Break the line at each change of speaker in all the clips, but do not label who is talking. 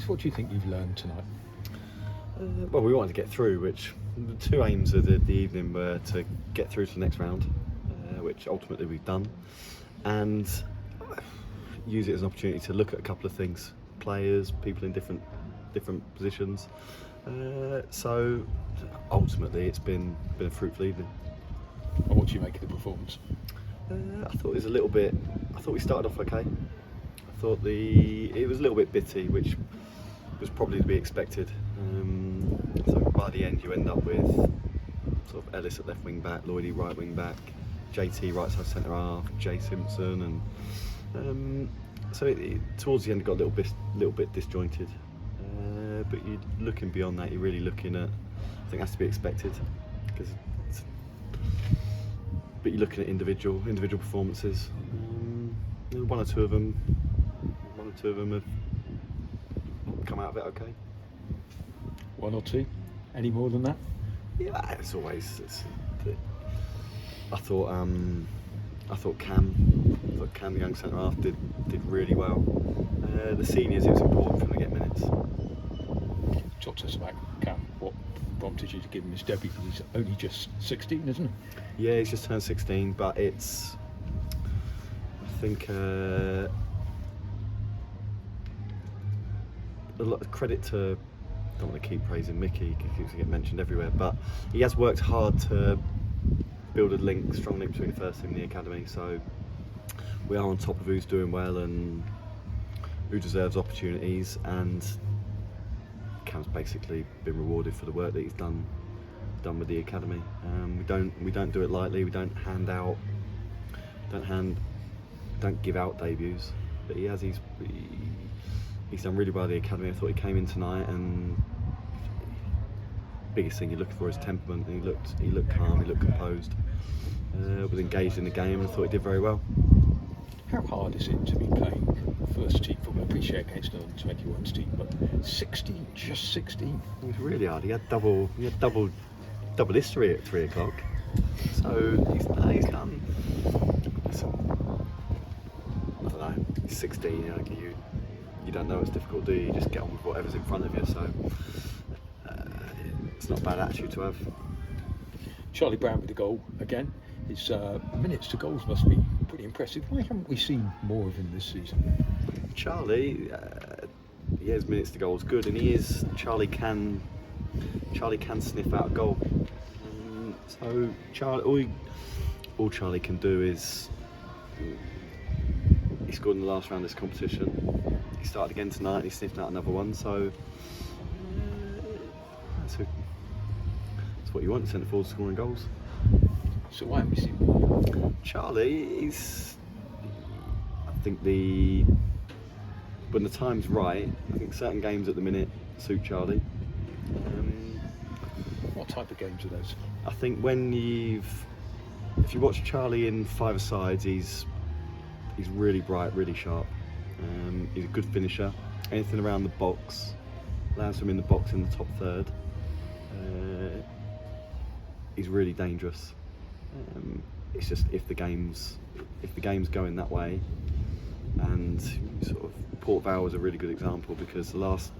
Alex, what do you think you've learned tonight?
Well, we wanted to get through, which the two aims of the evening were to get through to the next round, which ultimately we've done, and use it as an opportunity to look at a couple of things, players, people in different positions. So ultimately, it's been a fruitful evening.
And what do you make of the performance?
I thought it was a little bit. I thought we started off okay. I thought it was a little bit bitty, which was probably to be expected. So by the end, you end up with sort of Ellis at left wing back, Lloydie right wing back, JT right side centre half, Jay Simpson, and so towards the end it got a little bit disjointed. But you're looking beyond that. You're really looking at. I think that's to be expected, but you're looking at individual performances. One or two of them have come out of it okay.
One or two? Any more than that?
Yeah, it's always. I thought Cam, the young centre half, did really well. The seniors, it was important for them to get minutes.
Talk to us about Cam. What prompted you to give him his debut? Because he's only just 16, isn't he?
Yeah, he's just turned 16, but it's. I think a lot of credit to. I don't want to keep praising Mickey because he gets mentioned everywhere, but he has worked hard to build a strong link between the first team and the academy. So we are on top of who's doing well and who deserves opportunities, and Cam's basically been rewarded for the work that he's done with the academy. We don't do it lightly. We don't give out debuts, but he has. He's done really well at the academy. I thought he came in tonight, and biggest thing you're looking for is temperament. He looked calm. He looked composed. Was engaged in the game, and I thought he did very well.
How hard is it to be playing first team football? I appreciate against an under-21s team, but 16, just 16.
It was really hard. He had double history at 3 o'clock. So he's done. I don't know. He's 16. You don't know it's difficult, do you? You just get on with whatever's in front of you. So it's not a bad attitude to have.
Charlie Brown with the goal again. His minutes to goals must be pretty impressive. Why haven't we seen more of him this season?
Charlie, his minutes to goals good, and Charlie can sniff out a goal. So Charlie, all Charlie can do is he scored in the last round of this competition. He started again tonight and he sniffed out another one, so that's what you want, centre forward scoring goals.
So why haven't we seen more?
Charlie, I think when the time's right, I think certain games at the minute suit Charlie.
What type of games are those?
I think if you watch Charlie in five-a-sides, he's really bright, really sharp. He's a good finisher. Anything around the box, allows him in the box in the top third. He's really dangerous. It's just if the game's going that way, and sort of Port Vale was a really good example because the last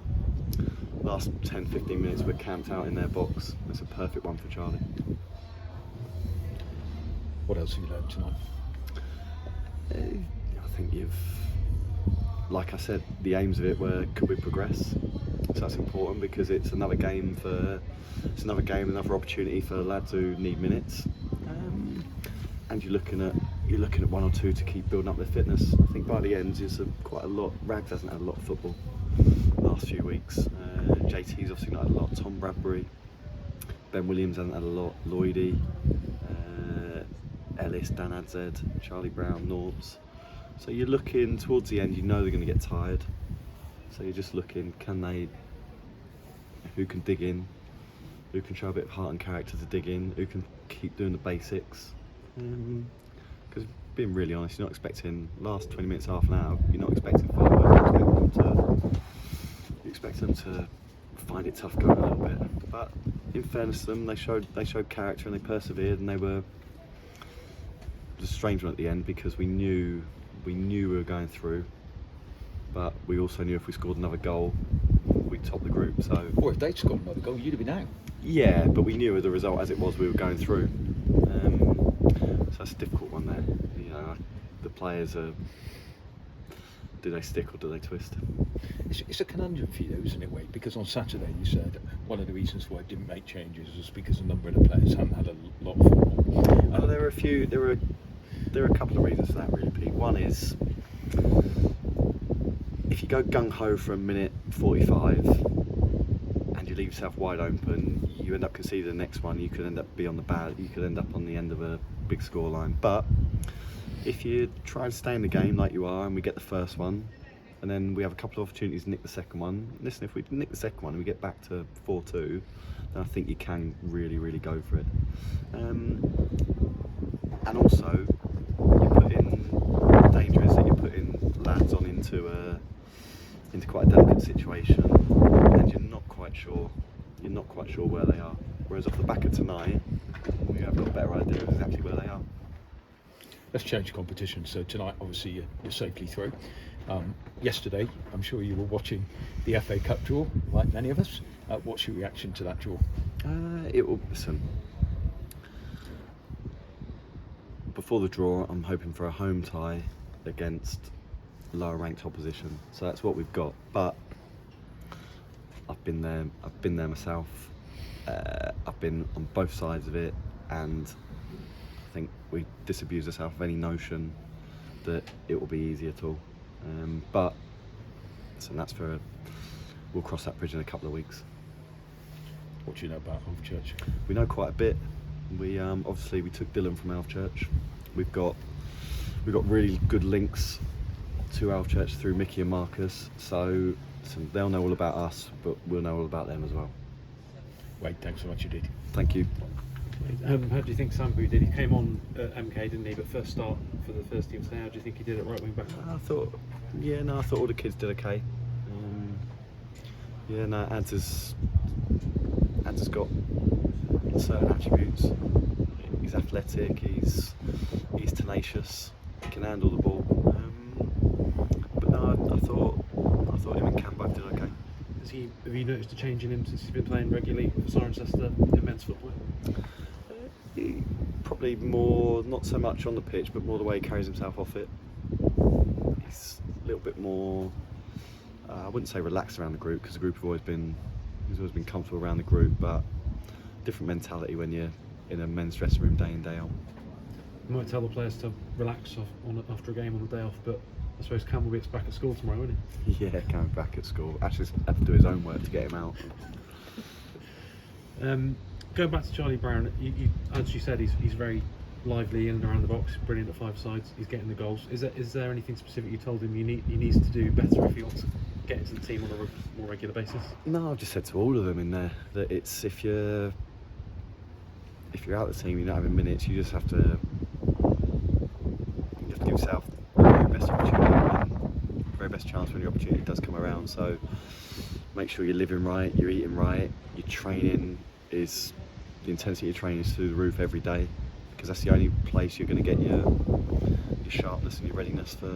10-15 minutes we're camped out in their box. It's a perfect one for Charlie.
What else have you learned tonight?
I think like I said, the aims of it were, could we progress? So that's important because it's another game, another opportunity for lads who need minutes. And you're looking at one or two to keep building up their fitness. I think by the end, it's quite a lot. Rags hasn't had a lot of football the last few weeks. JT's obviously not had a lot. Tom Bradbury, Ben Williams hasn't had a lot. Lloydie, Ellis, Dan Adzed, Charlie Brown, Norps. So you're looking towards the end. You know they're going to get tired. So you're just looking, who can dig in, who can show a bit of heart and character to dig in, who can keep doing the basics. Because being really honest, you're not expecting last 20 minutes, half an hour. You're not expecting fireworks. You expect them to find it tough going a little bit. But in fairness to them, they showed character and they persevered, and it was a strange one at the end because we knew we were going through, but we also knew if we scored another goal, we topped the group. So,
or if they'd scored another goal, you'd have been out.
yeah, but we knew with the result as it was, we were going through. So that's a difficult one there. You know, the players are. Do they stick or do they twist?
It's a conundrum for you, though, isn't it, Wade? Because on Saturday you said one of the reasons why I didn't make changes was because a number of the players hadn't had a lot of football.
There were a few. There are a couple of reasons for that, really, Pete. One is if you go gung ho for a minute 45 and you leave yourself wide open, you end up conceding the next one. You could end up You could end up on the end of a big scoreline. But if you try to stay in the game like you are, and we get the first one, and then we have a couple of opportunities to nick the second one. Listen, if we nick the second one and we get back to 4-2, then I think you can really, really go for it. And also, the danger is that you're putting lads on into quite a delicate situation, and you're not quite sure where they are. Whereas off the back of tonight, we have got a better idea of exactly where they are.
Let's change competition. So tonight, obviously, you're safely through. Yesterday, I'm sure you were watching the FA Cup draw, like many of us. What's your reaction to that draw?
Listen. Before the draw, I'm hoping for a home tie against lower ranked opposition. So that's what we've got. But I've been there myself. I've been on both sides of it, and I think we disabuse ourselves of any notion that it will be easy at all. But so we'll cross that bridge in a couple of weeks.
What do you know about Church?
We know quite a bit. We obviously we took Dylan from Church. We've got really good links to Church through Mickey and Marcus. So they'll know all about us, but we'll know all about them as well.
Wade, thanks so much. You did.
Thank you.
How do you think Sambu did? He came on at MK, didn't he? But first start for the first team today. How do you think he did at right wing back?
I thought all the kids did okay. Ads has got certain attributes. He's athletic. He's tenacious. He can handle the ball. But no, I thought him and Cam both did okay.
Have you noticed a change in him since he's been playing regularly for Cirencester in men's football?
Probably more, not so much on the pitch, but more the way he carries himself off it. He's a little bit more, I wouldn't say relaxed around the group, because the group he's always been comfortable around the group, but different mentality when you're in a men's dressing room day in, day out.
You might tell the players to relax after a game on the day off, but I suppose Cam will be back at school tomorrow, won't he?
Yeah, Cam's back at school. Actually, had to do his own work to get him out.
Going back to Charlie Brown, as you said, he's very lively in and around the box, brilliant at five sides. He's getting the goals. Is there anything specific you told him he needs to do better if he wants to get into the team on a more regular basis? No,
I've just said to all of them in there that it's if you're out of the team, you're not having minutes. You just have to give yourself the very best opportunity, the very best chance when your opportunity does come around. So make sure you're living right, you're eating right, your training is. The intensity of training is through the roof every day, because that's the only place you're going to get your sharpness and your readiness for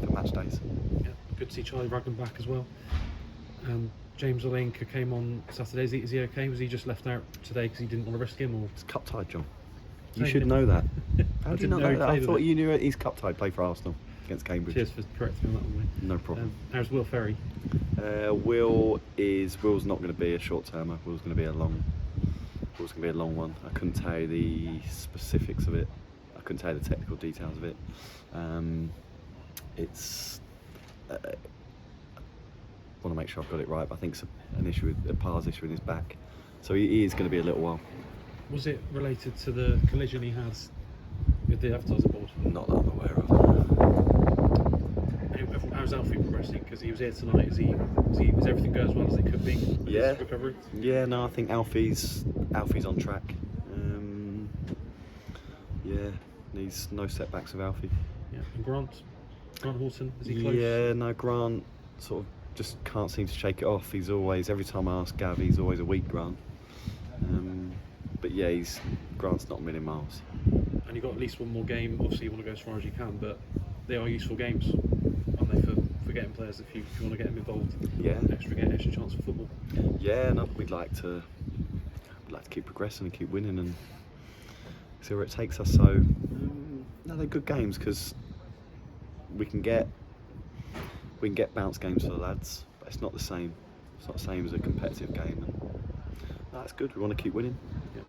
match days.
Yeah, good to see Charlie Raglan back as well. James Olenka came on Saturday. Is he okay? Was he just left out today because he didn't want to risk him? Or
it's cup tied, John. You should know that. How do you not know that? I thought you knew it. He's cup tied. Played for Arsenal against Cambridge.
Cheers for correcting me on that one, mate.
No problem.
How's Will Ferry?
Will's not going to be a short termer. Will's going to be a long one. I couldn't tell you the specifics of it. I couldn't tell you the technical details of it. It's. I want to make sure I've got it right, but I think it's an issue with a Parr's issue in his back, so he is going to be a little while.
Was it related to the collision he had with the advertising board?
Not that I'm aware of.
How's Alfie progressing? Because he was here tonight. Is everything going as well as it could be?
Yeah.
His recovery?
Yeah. No, I think Alfie's on track. Needs no setbacks with Alfie.
Yeah. And Grant Horton, is he close?
Yeah. No, Grant sort of just can't seem to shake it off. He's always, every time I ask Gav, he's always a weak Grant. But yeah, Grant's not a million miles.
And you've got at least one more game. Obviously, you want to go as far as you can, but they are useful games, aren't they, for getting players if you want to get them involved.
Yeah.
Get extra chance for football.
Yeah, no, we'd like to keep progressing and keep winning and see where it takes us. So no, they're good games because we can get bounce games for the lads, but it's not the same. It's not the same as a competitive game. And no, it's good. We want to keep winning.
Yeah.